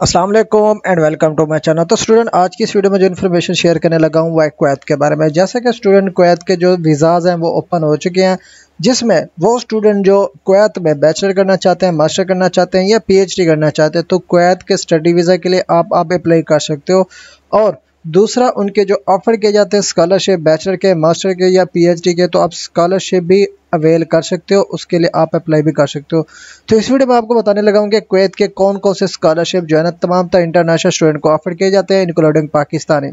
अस्सलाम वालेकुम and welcome to my channel. तो स्टूडेंट, आज की इस वीडियो में जो इन्फॉर्मेशन शेयर करने लगा हूँ वो है कुवैत के बारे में। जैसे कि स्टूडेंट कुवैत के जो वीज़ाज़ हैं वो ओपन हो चुके हैं, जिसमें वो स्टूडेंट जो कुवैत में बैचलर करना चाहते हैं, मास्टर करना चाहते हैं या पीएचडी करना चाहते हैं, तो कुवैत के स्टडी वीज़ा के लिए आप अप्लाई कर सकते हो। और दूसरा, उनके जो ऑफर किए जाते हैं स्कॉलरशिप बैचलर के, मास्टर के या पीएचडी के, तो आप स्कॉलरशिप भी अवेल कर सकते हो, उसके लिए आप अप्लाई भी कर सकते हो। तो इस वीडियो में आपको बताने लगा हूँ कि कुवैत के कौन कौन से स्कॉलरशिप जो है ना तमाम तरह इंटरनेशनल स्टूडेंट को ऑफर किए जाते हैं, इंक्लूडिंग पाकिस्तानी।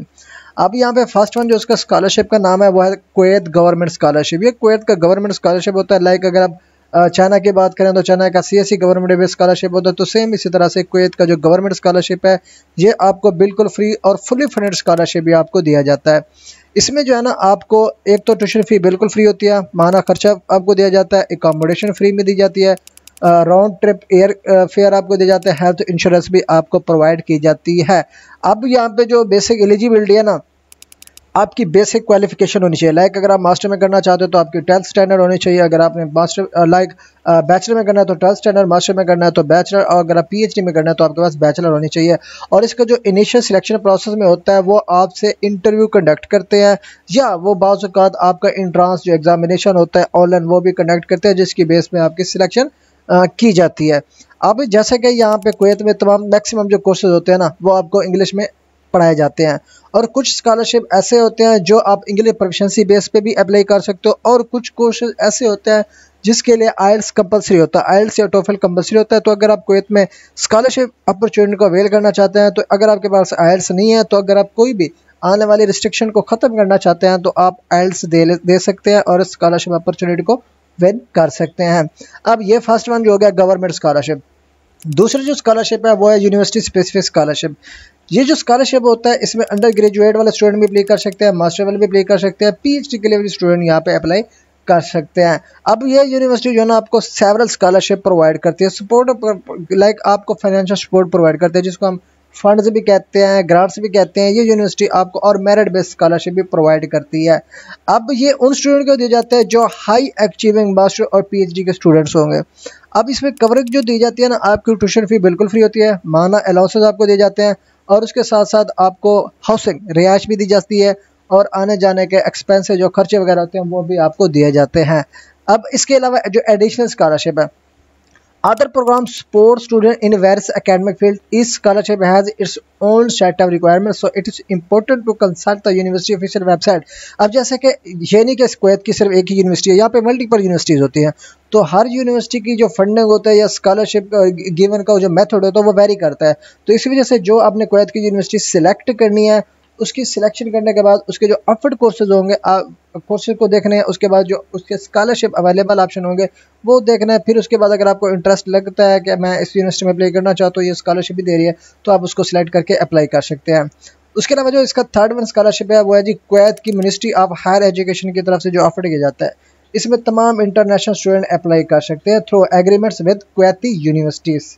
अब यहाँ पे फर्स्ट वन जो उसका स्कॉलरशिप का नाम है वो है कुवैत गवर्नमेंट स्कॉलरशिप। ये कुवैत का गवर्नमेंट स्कॉलरशिप होता है। लाइक अगर आप चाइना की बात करें तो चाइना का सीएससी गवर्नमेंट बेस्ड स्कॉलरशिप होता है, तो सेम इसी तरह से कुवैत का जो गवर्नमेंट स्कॉलरशिप है ये आपको बिल्कुल फ्री और फुली फंडेड स्कॉलरशिप भी आपको दिया जाता है। इसमें जो है ना आपको एक तो ट्यूशन फी बिल्कुल फ्री होती है, माना खर्चा आपको दिया जाता है, एकोमोडेशन फ्री में दी जाती है, राउंड ट्रिप एयर फेयर आपको दिया जाता है, हेल्थ इंश्योरेंस भी आपको प्रोवाइड की जाती है। अब यहाँ पे जो बेसिक एलिजिबिलिटी है ना, आपकी बेसिक क्वालिफिकेशन होनी चाहिए। लाइक अगर आप मास्टर में करना चाहते हो तो आपकी 12th स्टैंडर्ड होनी चाहिए। अगर आपने मास्टर बैचलर में करना है तो 12th स्टैंडर्ड, मास्टर में करना है तो बैचलर, और अगर आप पीएचडी में करना है तो आपके पास बैचलर होनी चाहिए। और इसका जो इनिशियल सिलेक्शन प्रोसेस में होता है वो आपसे इंटरव्यू कंडक्ट करते हैं, या वो बाज़ औक़ात आपका इंट्रांस जो एग्जामिनेशन होता है ऑनलाइन वो भी कंडक्ट करते हैं, जिसकी बेस में आपकी सिलेक्शन की जाती है। अब जैसे कि यहाँ पे कुवैत में तमाम मैक्सिमम जो कोर्सेज होते हैं ना वो आपको इंग्लिश में पढ़ाए जाते हैं, और कुछ स्कॉलरशिप ऐसे होते हैं जो आप इंग्लिश प्रोफिशिएंसी बेस पे भी अप्लाई कर सकते हो, और कुछ कोर्सेज ऐसे होते हैं जिसके लिए आइल्स कंपलसरी होता है, आइल्स या टोफल कंपलसरी होता है। तो अगर आप कुवैत में स्कॉलरशिप अपॉर्चुनिटी को अवेल करना चाहते हैं, तो अगर आपके पास आइल्स नहीं है, तो अगर आप कोई भी आने वाली रिस्ट्रिक्शन को ख़त्म करना चाहते हैं तो आप आइल्स दे सकते हैं और स्कॉलरशिप अपॉर्चुनिटी को विन कर सकते हैं। अब ये फर्स्ट वन जो हो गया गवर्नमेंट स्कॉलरशिप। दूसरी जो स्कॉलरशिप है वो है यूनिवर्सिटी स्पेसिफिक स्कॉलरशिप। ये जो स्कॉलरशिप होता है इसमें अंडर ग्रेजुएट वाले स्टूडेंट भी अप्लाई कर सकते हैं, मास्टर वाले भी अप्लाई कर सकते हैं, पीएचडी के लिए भी स्टूडेंट यहाँ पे अप्लाई कर सकते हैं। अब ये यूनिवर्सिटी जो है ना आपको सेवरल स्कॉलरशिप प्रोवाइड करती है, सपोर्ट लाइक आपको फाइनेंशियल सपोर्ट प्रोवाइड करते हैं, जिसको हम फंड्स भी कहते हैं, ग्रांट्स भी कहते हैं। ये यूनिवर्सिटी आपको और मेरिट बेस्ड स्कॉलरशिप भी प्रोवाइड करती है। अब ये उन स्टूडेंट को दिए जाते हैं जो हाई अचीविंग मास्टर और पीएचडी के स्टूडेंट्स होंगे। अब इसमें कवरेज जो दी जाती है ना, आपकी ट्यूशन फी बिल्कुल फ्री होती है, माना अलाउंसेस आपको दिए जाते हैं, और उसके साथ साथ आपको हाउसिंग रिहाइश भी दी जाती है, और आने जाने के एक्सपेंसेस जो खर्चे वगैरह होते हैं वो भी आपको दिए जाते हैं। अब इसके अलावा जो एडिशनल स्कॉलरशिप है, other programs support students in various academic fields. Each scholarship has its own set of requirements, so it is important to consult the university official website. अब जैसे कि ये नहीं कि कुवैत की सिर्फ एक ही यूनिवर्सिटी है, यहाँ पे मल्टीपल यूनिवर्सिटीज़ होती हैं, तो हर यूनिवर्सिटी की जो फंडिंग होता है या स्कॉलरशिप गिवन का जो मेथड होता है वो वेरी करता है। तो इसी वजह से जो आपने कुवैत की यूनिवर्सिटी सिलेक्ट करनी है, उसकी सिलेक्शन करने के बाद उसके जो ऑफर्ड कोर्सेज होंगे, कोर्सेज को देखने हैं, उसके बाद जो उसके स्कॉलरशिप अवेलेबल ऑप्शन होंगे वो देखना है। फिर उसके बाद अगर आपको इंटरेस्ट लगता है कि मैं इस यूनिवर्सिटी में अप्लाई करना चाहता हूँ, ये स्कॉलरशिप भी दे रही है, तो आप उसको सिलेक्ट करके अप्लाई कर सकते हैं। उसके अलावा जो इसका थर्ड वन स्कॉलरशिप है वो है जी कुवैत की मिनिस्ट्री ऑफ हायर एजुकेशन की तरफ से जो ऑफर किया जाता है। इसमें तमाम इंटरनेशनल स्टूडेंट अप्लाई कर सकते हैं through agreements with Kuwaiti universities.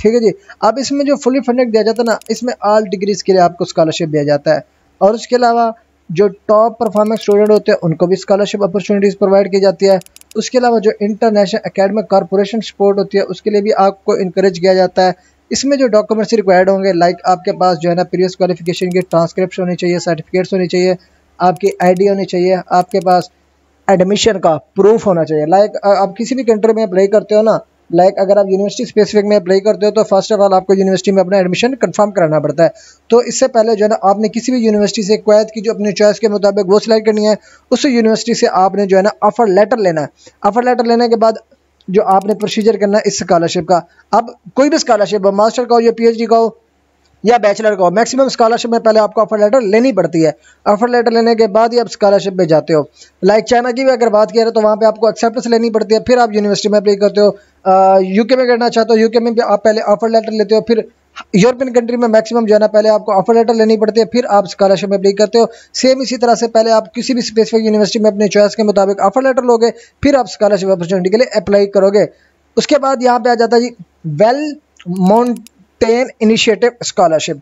ठीक है जी। अब इसमें जो फुली फंडेड दिया जाता है ना, इसमें ऑल डिग्रीज के लिए आपको स्कॉलरशिप दिया जाता है, और उसके अलावा जो टॉप परफॉर्मेंस स्टूडेंट होते हैं उनको भी स्कॉलरशिप अपॉर्चुनिटीज़ प्रोवाइड की जाती है। उसके अलावा जो इंटरनेशनल एकेडमिक कॉरपोरेशन सपोर्ट होती है उसके लिए भी आपको इनकरेज किया जाता है। इसमें जो डॉक्यूमेंट्स रिक्वायर्ड होंगे, लाइक आपके पास जो है ना प्रीवियस क्वालिफिकेशन की ट्रांसक्रिप्ट होनी चाहिए, सर्टिफिकेट्स होनी चाहिए, आपकी आईडी होनी चाहिए, आपके पास एडमिशन का प्रूफ होना चाहिए। लाइक आप किसी भी कंट्री में अप्लाई करते हो ना, लाइक अगर आप यूनिवर्सिटी स्पेसिफिक में अप्लाई करते हो तो फर्स्ट ऑफ ऑल आपको यूनिवर्सिटी में अपना एडमिशन कंफर्म कराना पड़ता है। तो इससे पहले जो है ना आपने किसी भी यूनिवर्सिटी से कुवैत की जो अपनी चॉइस के मुताबिक वो सिलेक्ट करनी है, उस यूनिवर्सिटी से आपने जो है ना ऑफर लेटर लेना है। ऑफर लेटर लेने के बाद जो आपने प्रोसीजर करना है इस स्कॉलरशिप का, अब कोई भी स्कॉलरशिप हो, मास्टर का हो या पीएचडी का हो या बैचलर का हो, मैक्सिमम स्कॉलरशिप में पहले आपको ऑफर लेटर लेनी पड़ती है। ऑफर लेटर लेने के बाद ही आप स्कॉलरशिप पे जाते हो। लाइक चाइना की भी अगर बात करें तो वहाँ पे आपको एक्सेप्टेंस लेनी पड़ती है, फिर आप यूनिवर्सिटी में अप्लाई करते हो। यूके में करना चाहते हो, यूके में भी आप पहले ऑफर लेटर लेते हो, फिर यूरोपियन कंट्री में मैक्सिमम जो है ना पहले आपको ऑफर लेटर लेनी पड़ती है, फिर आप स्कॉलरशिप में अप्लाई करते हो। सेम इसी तरह से पहले आप किसी भी स्पेसिफिक यूनिवर्सिटी में अपनी चॉइस के मुताबिक ऑफर लेटर लोगे, फिर आप स्कॉलरशिप अपॉर्चुनिटी के लिए अप्लाई करोगे। उसके बाद यहाँ पे आ जाता है जी वेल माउंटेन इनिशिएटिव स्कॉलरशिप।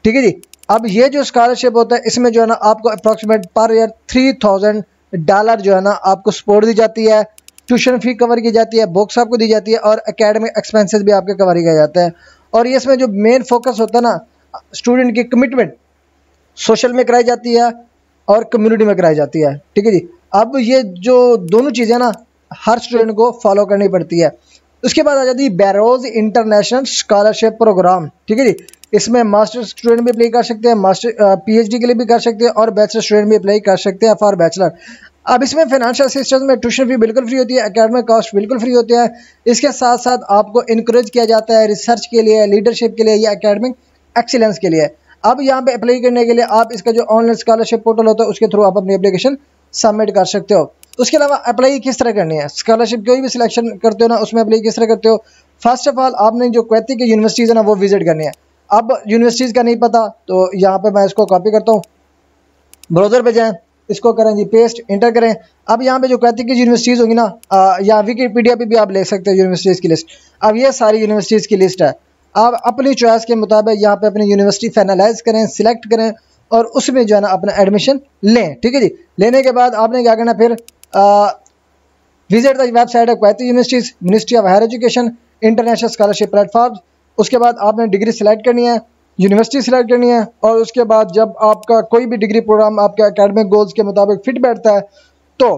ठीक है जी। अब ये जो स्कॉलरशिप होता है इसमें जो है ना आपको अप्रॉक्सीमेट पर ईयर $3000 जो है ना आपको सपोर्ट दी जाती है, ट्यूशन फी कवर की जाती है, बुक्स आपको दी जाती है, और एकेडमिक एक्सपेंसेस भी आपके कवर किया जाता है। और ये इसमें जो मेन फोकस होता है ना, स्टूडेंट की कमिटमेंट सोशल में कराई जाती है और कम्युनिटी में कराई जाती है। ठीक है जी। अब ये जो दोनों चीज़ें ना हर स्टूडेंट को फॉलो करनी पड़ती है। उसके बाद आ जाती है बैरोज इंटरनेशनल स्कॉलरशिप प्रोग्राम। ठीक है जी। इसमें मास्टर स्टूडेंट भी अप्लाई कर सकते हैं, मास्टर पीएचडी के लिए भी कर सकते हैं, और बैचलर स्टूडेंट भी अप्लाई कर सकते हैं फॉर बैचलर। अब इसमें फाइनेंशियल असिस्टेंस में ट्यूशन फी बिल्कुल फ्री होती है, एकेडमिक कॉस्ट बिल्कुल फ्री होती है। इसके साथ साथ आपको इनक्रेज किया जाता है रिसर्च के लिए, लीडरशिप के लिए या एकेडमिक एक्सीलेंस के लिए। अब यहाँ पे अप्लाई करने के लिए आप इसका जो ऑनलाइन स्कॉलरशिप पोर्टल होता है उसके थ्रू आप अपनी एप्लीकेशन सबमिट कर सकते हो। उसके अलावा अप्लाई किस तरह करनी है, स्कॉलरशिप कोई भी सिलेक्शन करते हो ना, उसमें अप्लाई किस तरह करते हो। फर्स्ट ऑफ ऑल आपने जो कुवैती की यूनिवर्सिटीज़ है ना वो विजिट करनी है। अब यूनिवर्सिटीज़ का नहीं पता तो यहाँ पे मैं इसको कॉपी करता हूँ, ब्राउज़र पे जाएँ, इसको करें जी पेस्ट, इंटर करें। अब यहाँ पे जो कुवैती की यूनिवर्सिटीज़ होंगी ना, या विकिपीडिया पे भी आप ले सकते हो यूनिवर्सिटीज़ की लिस्ट। अब ये सारी यूनिवर्सिटीज़ की लिस्ट है। आप अपनी चॉइस के मुताबिक यहाँ पे अपनी यूनिवर्सिटी फाइनलाइज करें, सिलेक्ट करें और उसमें जो है ना अपना एडमिशन लें। ठीक है जी। लेने के बाद आपने क्या करना, फिर visit the website of Kuwaiti universities, ministry of higher education, international scholarship platform. उसके बाद आपने डिग्री सिलेक्ट करनी है, यूनिवर्सिटी सिलेक्ट करनी है, और उसके बाद जब आपका कोई भी डिग्री प्रोग्राम आपके एकेडमिक गोल्स के मुताबिक फिट बैठता है तो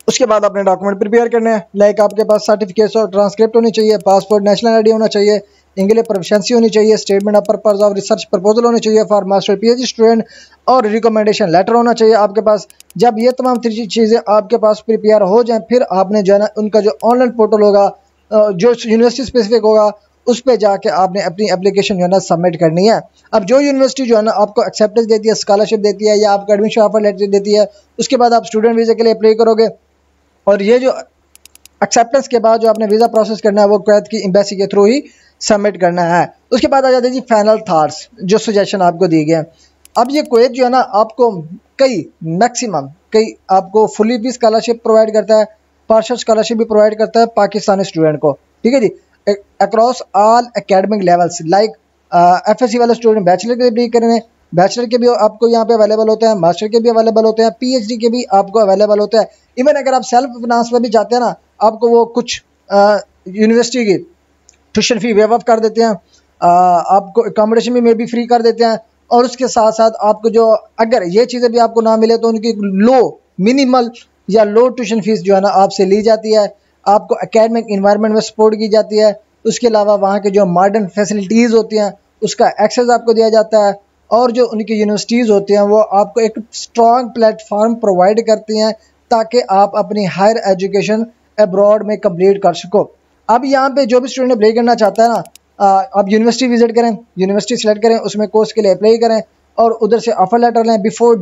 उसके बाद अपने डॉक्यूमेंट प्रिपेयर करने हैं। लाइक आपके पास सर्टिफिकेट्स और ट्रांसक्रिप्ट होनी चाहिए, पासपोर्ट, नेशनल आईडी होना चाहिए, इंग्लिश प्रोफिशिएंसी होनी चाहिए, statement of purpose of research proposal होनी चाहिए फॉर मास्टर पीएचडी स्टूडेंट, और रिकमेंडेशन लेटर होना चाहिए आपके पास। जब ये तमाम चीज़ें आपके पास प्रिपेयर हो जाएं, फिर आपने जो है ना उनका जो ऑनलाइन पोर्टल होगा जो यूनिवर्सिटी स्पेसिफिक होगा उस पर जाके आपने अपनी एप्लीकेशन जो है ना सबमिट करनी है। अब जो यूनिवर्सिटी जो है ना आपको एक्सेप्टेंस देती है, स्कॉलरशिप देती है या आपको एडमिशन ऑफर लेटर देती है, उसके बाद आप स्टूडेंट वीज़ा के लिए अप्लाई करोगे, और ये जो एक्सेप्टेंस के बाद जो आपने वीज़ा प्रोसेस करना है वो कुवैत की एम्बेसी के थ्रू ही सबमिट करना है। उसके बाद आ जाते हैं जी फाइनल थाट्स, जो सजेशन आपको दिए गए हैं। अब ये कुवैत जो है ना आपको कई आपको फुली भी स्कॉलरशिप प्रोवाइड करता है, पार्शियल स्कॉलरशिप भी प्रोवाइड करता है पाकिस्तानी स्टूडेंट को। ठीक है जी। Across all academic levels, like FSC वाले स्टूडेंट बैचलर के लिए करेंगे, बैचलर के भी आपको यहाँ पे अवेलेबल होते हैं, मास्टर के भी अवेलेबल होते हैं, पीएचडी के भी आपको अवेलेबल होते हैं। इवन अगर आप सेल्फ फाइनेंस में भी जाते हैं ना, आपको वो कुछ यूनिवर्सिटी की ट्यूशन फी वेव ऑफ कर देते हैं, आपको अकोमोडेशन में भी फ्री कर देते हैं, और उसके साथ साथ आपको जो अगर ये चीज़ें भी आपको ना मिले तो उनकी मिनिमल या लो ट्यूशन फीस जो है ना आपसे ली जाती है, आपको एकेडमिक इन्वायरमेंट में सपोर्ट की जाती है। उसके अलावा वहाँ के जो मॉडर्न फैसिलिटीज़ होती हैं उसका एक्सेस आपको दिया जाता है, और जो उनकी यूनिवर्सिटीज़ होती हैं वो आपको एक स्ट्रॉन्ग प्लेटफॉर्म प्रोवाइड करती हैं ताकि आप अपनी हायर एजुकेशन अब्रॉड में कंप्लीट कर सको। अब यहाँ पे जो भी स्टूडेंट अप्लाई करना चाहता है ना, आप यूनिवर्सिटी विजिट करें, यूनिवर्सिटी सेलेक्ट करें, उसमें कोर्स के लिए अप्लाई करें, और उधर से ऑफर लेटर लें बिफोर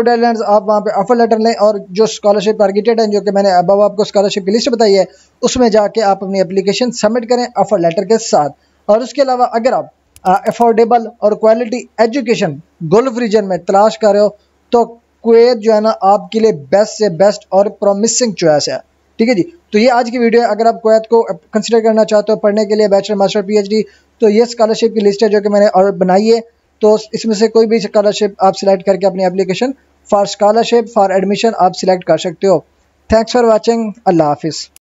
डेडलाइंस आप वहाँ पे ऑफर लेटर लें, और जो स्कॉलरशिप टारगेटेड है, जो कि मैंने अब आपको स्कॉलरशिप की लिस्ट बताई है, उसमें जाके आप अपनी एप्लीकेशन सबमिट करें ऑफर लेटर के साथ। और उसके अलावा अगर आप अफोर्डेबल और क्वालिटी एजुकेशन गल्फ रीजन में तलाश कर रहे हो तो कुवैत जो है ना आपके लिए बेस्ट से बेस्ट और प्रॉमिसिंग चॉइस है। ठीक है जी। तो ये आज की वीडियो है। अगर आप कुवैत को कंसिडर करना चाहते हो पढ़ने के लिए, बैचलर, मास्टर, पीएचडी, तो ये स्कॉलरशिप की लिस्ट है जो कि मैंने और बनाई है। तो इसमें से कोई भी स्कॉलरशिप आप सिलेक्ट करके अपनी application for scholarship for admission आप सिलेक्ट कर सकते हो। Thanks for watching. अल्लाह हाफिज़।